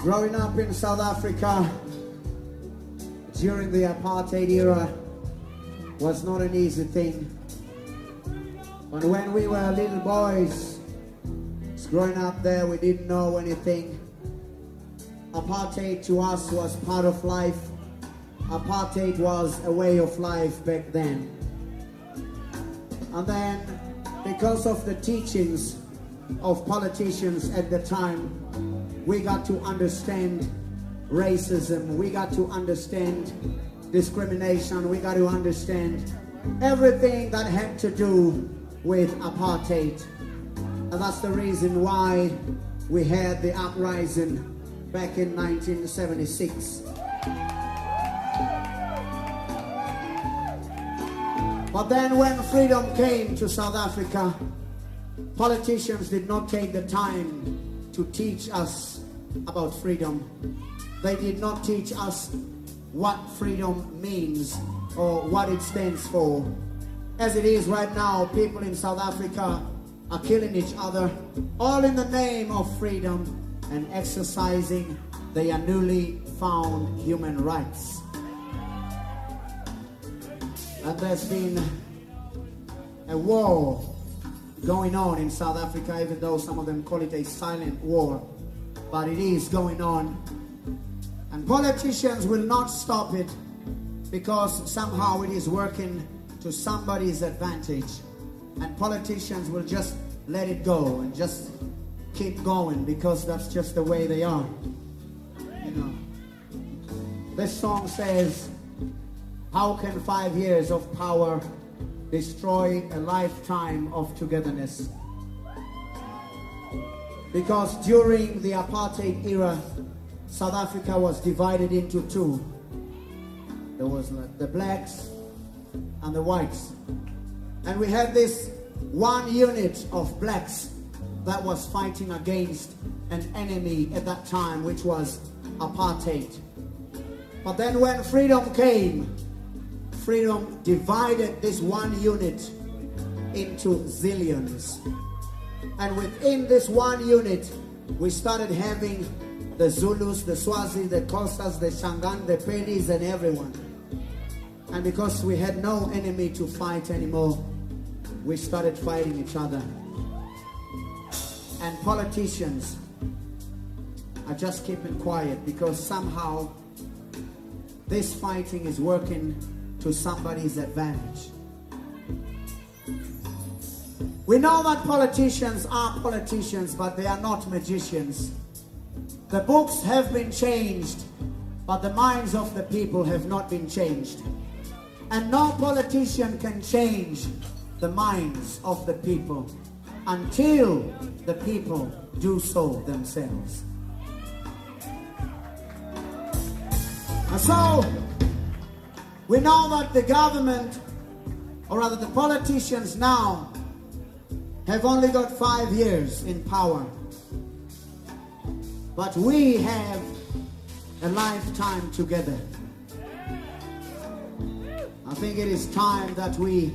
Growing up in South Africa during the apartheid era was not an easy thing. But when we were little boys, growing up there, we didn't know anything. Apartheid to us was part of life. Apartheid was a way of life back then. And then, because of the teachings of politicians at the time, we got to understand racism, we got to understand discrimination, we got to understand everything that had to do with apartheid. And that's the reason why we had the uprising back in 1976. But then when freedom came to South Africa, politicians did not take the time to teach us about freedom. They did not teach us what freedom means or what it stands for. As it is right now, people in South Africa are killing each other, all in the name of freedom and exercising their newly found human rights. And there's been a war going on in South Africa, even though some of them call it a silent war. But it is going on. And politicians will not stop it because somehow it is working to somebody's advantage. And politicians will just let it go and just keep going because that's just the way they are. You know. This song says, how can 5 years of power destroy a lifetime of togetherness? Because during the apartheid era, South Africa was divided into two. There was the blacks and the whites. And we had this one unit of blacks that was fighting against an enemy at that time, which was apartheid. But then when freedom came, freedom divided this one unit into zillions. And within this one unit, we started having the Zulus, the Swazi, the Xhosas, the Shangaan, the Pelis, and everyone. And because we had no enemy to fight anymore, we started fighting each other. And politicians are just keeping quiet because somehow this fighting is working to somebody's advantage. We know that politicians are politicians, but they are not magicians. The books have been changed, but the minds of the people have not been changed. And no politician can change the minds of the people until the people do so themselves. And so, we know that the government, or rather the politicians now, have only got 5 years in power. But we have a lifetime together. I think it is time that we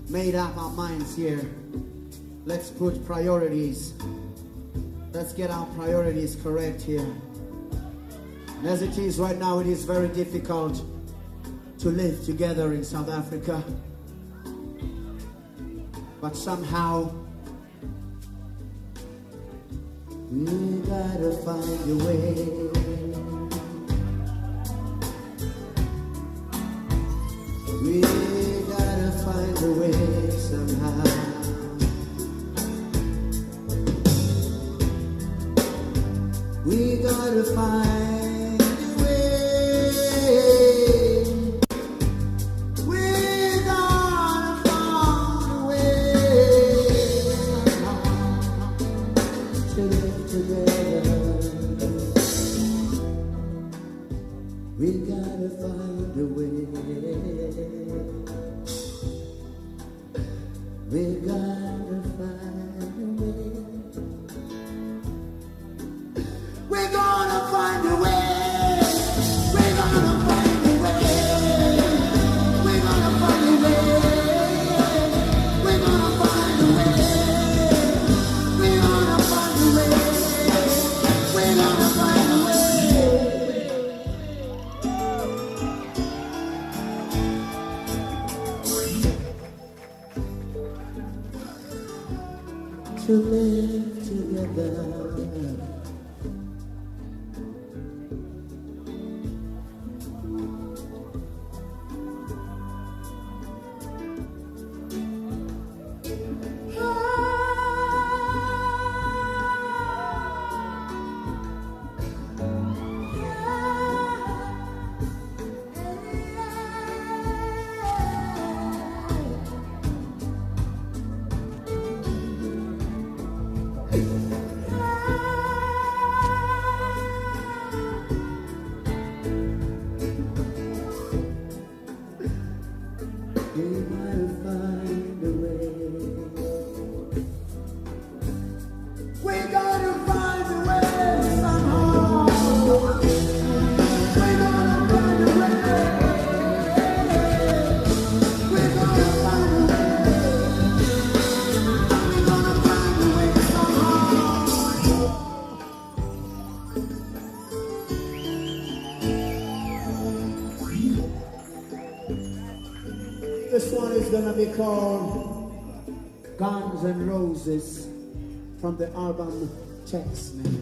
made up our minds here. Let's put priorities. Let's get our priorities correct here. And as it is right now, it is very difficult to live together in South Africa. But somehow, we gotta find a way. We gotta find a way somehow. We gotta find a way. We gotta find a way somehow to live together. We gotta find a way. We gotta find a way. We're gonna find a way. We're gonna find a way. We're gonna find a way. We're gonna find a way. We're gonna find a way. We're gonna find a way. to live together. We might find a way. We're gonna find a way somehow. We're gonna find a way. We're gonna find a way. We're gonna find a way somehow. This one is gonna be called Guns N' Roses from the album Checks, man.